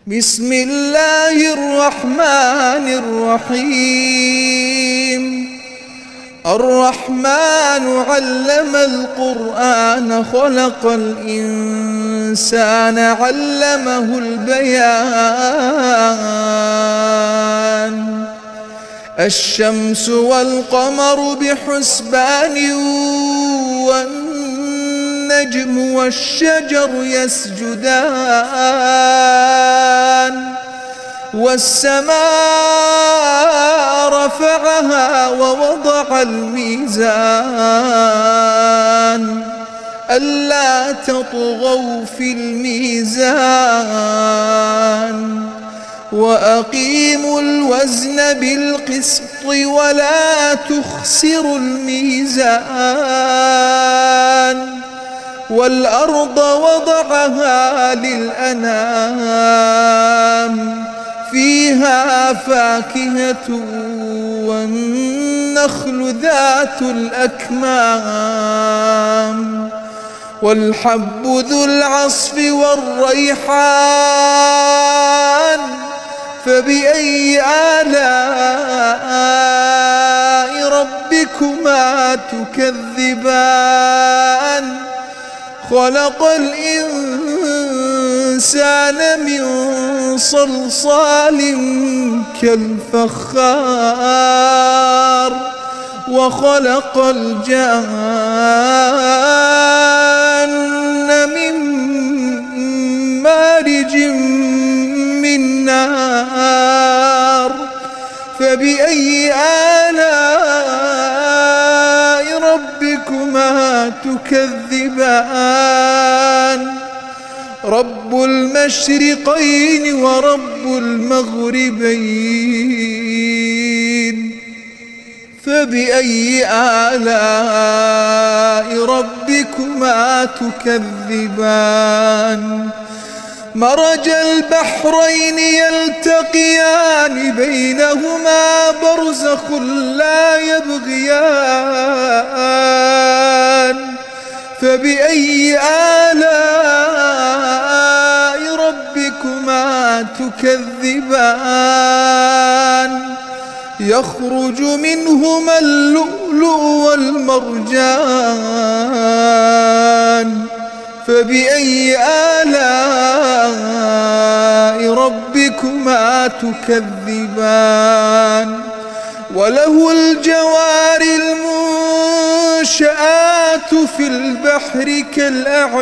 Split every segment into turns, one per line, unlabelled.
بسم الله الرحمن الرحيم. الرحمن علم القرآن خلق الإنسان علمه البيان. الشمس والقمر بحسبان والنجم والشجر يسجدان. والسماء رفعها ووضع الميزان ألا تطغوا في الميزان وأقيموا الوزن بالقسط ولا تخسروا الميزان. والأرض وضعها للأنام فيها فاكهة والنخل ذات الأكمام والحب ذو العصف والريحان. فبأي آلاء ربكما تكذبان؟ خلق الإنسان من صلصال كالفخار وخلق الجان من مارج من نار. فبأي آلاء ربكما تكذبان؟ رب المشرقين ورب المغربين. فبأي آلاء ربكما تكذبان؟ مرج البحرين يلتقيان بينهما برزخ لا يبغيان. فبأي آلاء ربكما تكذبان؟ يخرج منهما اللؤلؤ والمرجان. فبأي آلاء ربكما تكذبان؟ وله الجوار المنشآت في البحر كالأعلام.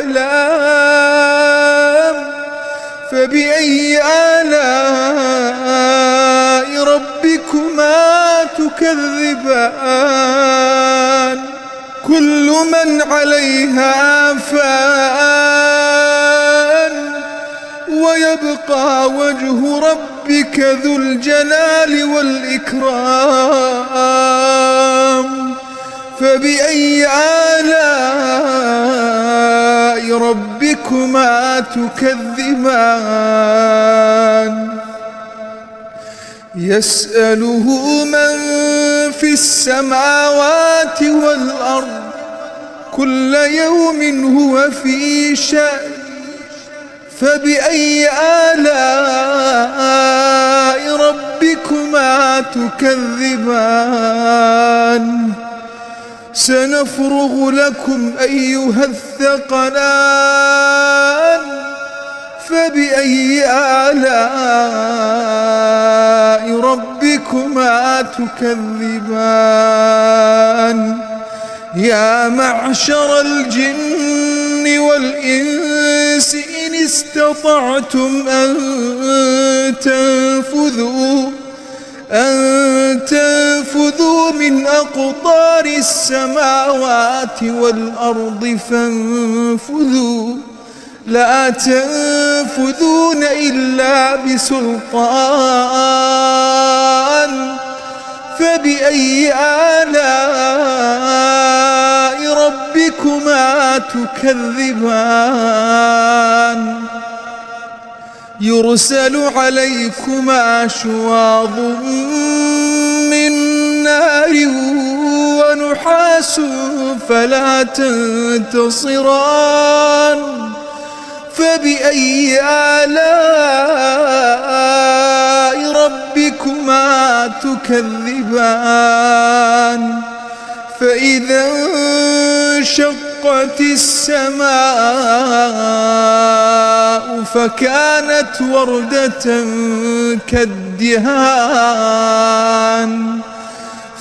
فبأي آلاء ربكما تكذبان؟ كل من عليها فان ويبقى وجه ربك ذو الجلال والإكرام. فبأي آلاء ربكما تكذبان؟ يسأله من في السماوات والأرض كل يوم هو في شأن. فبأي آلاء ربكما تكذبان؟ سنفرغ لكم أيها الثقلان. فبأي آلاء ربكما تكذبان؟ يا معشر الجن والإنس إن استطعتم أن تنفذوا من أقطار السماوات والأرض فانفذوا لا تنفذون إلا بسلطان. فبأي آلاء ربكما تكذبان؟ يرسل عليكما شواظ من نار ونحاس فلا تنتصران. فبأي آلاء ربكما تكذبان فإذا انشقت السماء فكانت وردة كالدهان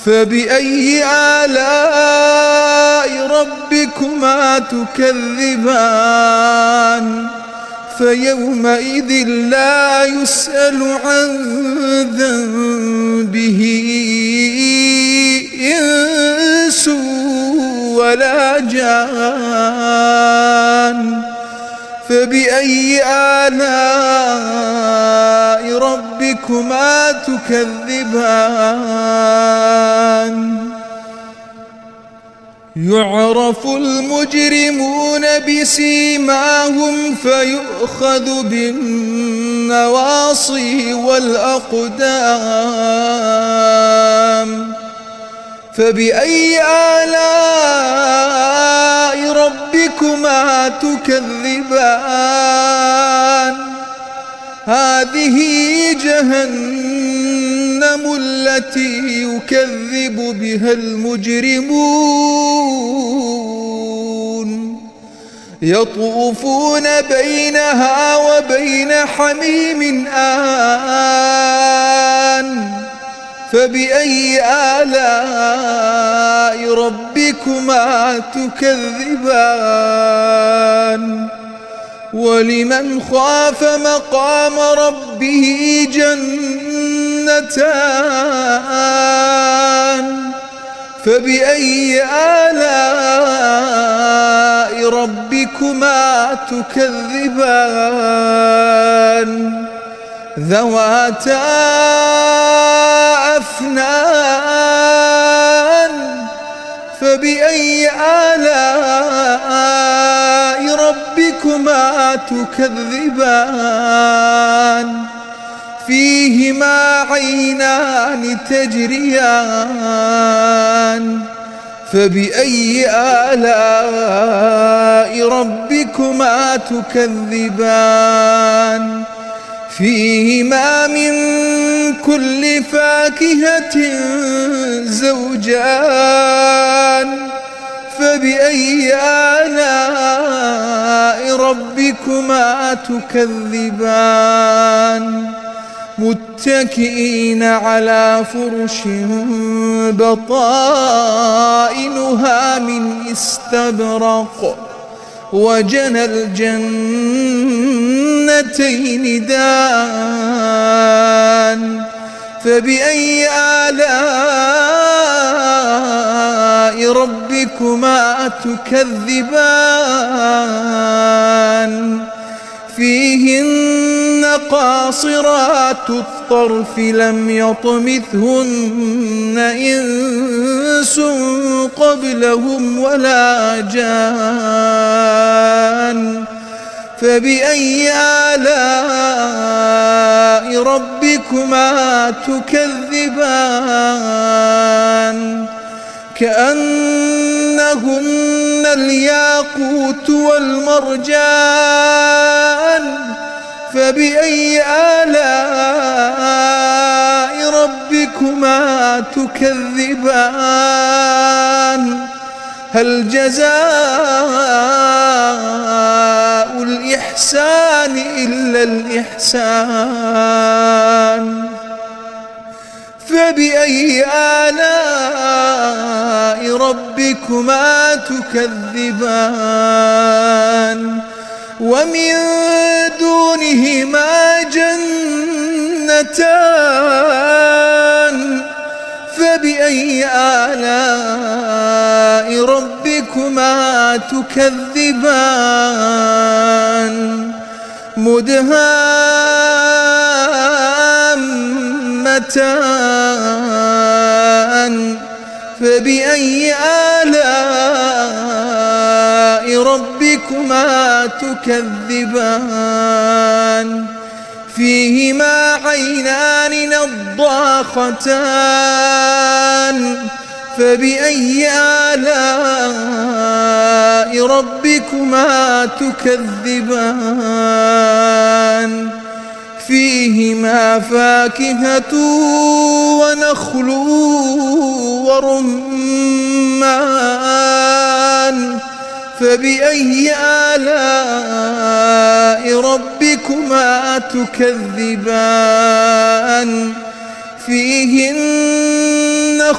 فبأي آلاء ربكما تكذبان فيومئذ لا يسأل عن ذنبه إنس ولا جان فبأي آلاء ربكما تكذبان يعرف المجرمون بسيماهم فيؤخذ بالنواصي والأقدام فبأي آلاء ربكما تكذبان هذه جهنم التي يكذب بها المجرمون يطوفون بينها وبين حميم آن فبأي آلاء ربكما تكذبان ولمن خاف مقام ربه جنتان فبأي آلاء ربكما تكذبان ذواتا أفنان فبأي آلاء ربكما تكذبان فيهما عينان تجريان فبأي آلاء ربكما تكذبان فيهما من كل فاكهة زوجان فبأي آلاء ربكما تكذبان متكئين على فرش بطائنها من استبرق وجنى الجنتين دان فبأي آلاء ربكما تكذبان فيهن قاصرات الطرف لم يطمثهن إنس قبلهم ولا جان فبأي آلاء ربكما تكذبان كأنهن الياقوت والمرجان فبأي آلاء ربكما تكذبان هل جزاء الإحسان إلا الإحسان فبأي آلاء ربكما تكذبان ومن دونهما جنتان فبأي آلاء ربكما تكذبان مدهامتان فبأي آلاء ربكما تكذبان فيهما عينان نضاختان فبأي آلاء ربكما تكذبان فيهما فاكهة ونخل ورمان فبأي آلاء ربكما تكذبان فيهن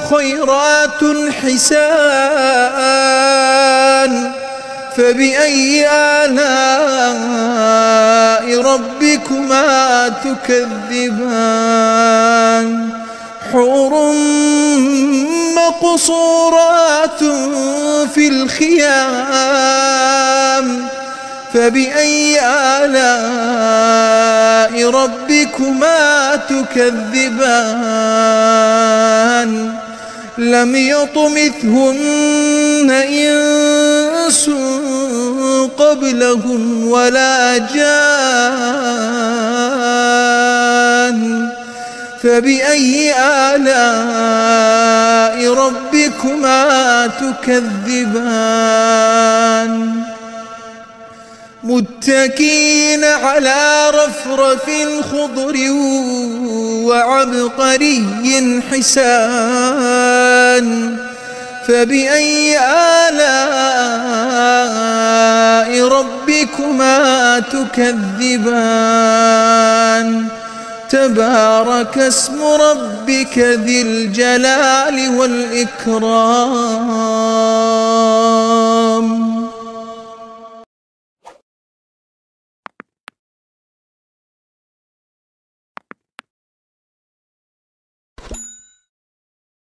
خيرات حسان فبأي آلاء ربكما تكذبان حور مقصورات في الخيام فبأي آلاء ربكما تكذبان لم يطمثهن إنس قبلهم ولا جان فبأي آلاء ربكما تكذبان متكئين على رفرف خضر وعبقري حسان فبأي آلاء ربكما تكذبان تبارك اسم ربك ذي الجلال والإكرام